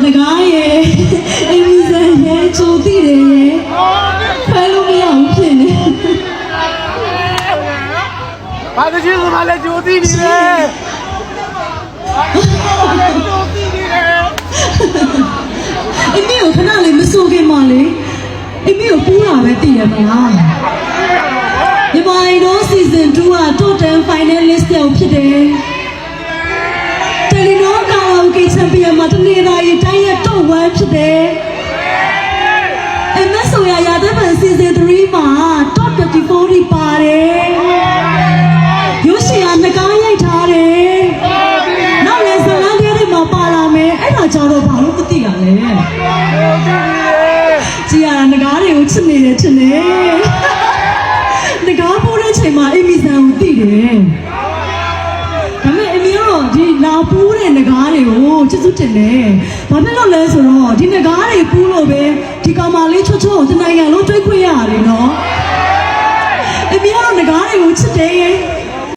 ငကားရဲ့အမီဇန်ရဲ့ချိုတိတယ်ရဲ့ဖဲလို့မရဘူးဖြစ်နေဘာတကြီးစမလဲဂျိုတိနေလေအမီကိုခဏလေးမစိုးခင်မလေးအမီကိုပူးတာပဲတည်ရမလားမြန်မာတို့ season 2က total finalist ရောက်ဖြစ်တယ်တယ်လီနောကာလာအိုကေချန်ပီယံမှာတနေ့သားရေးတိုင်းရဲ့ top 1ဖြစ်တယ်MS ဆိုရရာတဲ့ပန် season 3မှာ top 24ဒီပါတယ်ရုပ်ရှင်ကငကားရိုက်ထားတယ်နောက်လည်းဇလန်းလေးတွေမှာပါလာမယ်အဲ့ဒါကြောင့်တော့ဘာလို့မသိရလဲကြည်ရတာငကားတွေကိုချစ်နေတယ်ချစ်နေငကားပိုးတဲ့ချိန်မှာအမီဇန်ကိုသိတယ်ဒါပေမဲ့အမီကတော့ဒီလာပူးတဲ့ငကားတွေကိုချစ်စွတင်တယ်ဘာဖြစ်လို့လဲဆိုတော့ဒီငကားတွေပူးလို့ပဲဒီကောင်မလေးချွတ်ချွတ်ကိုတနိုင်ငံလုံးတွေးခွင့်ရတယ်နော်အမီကတော့ငကားတွေကိုချစ်တယ်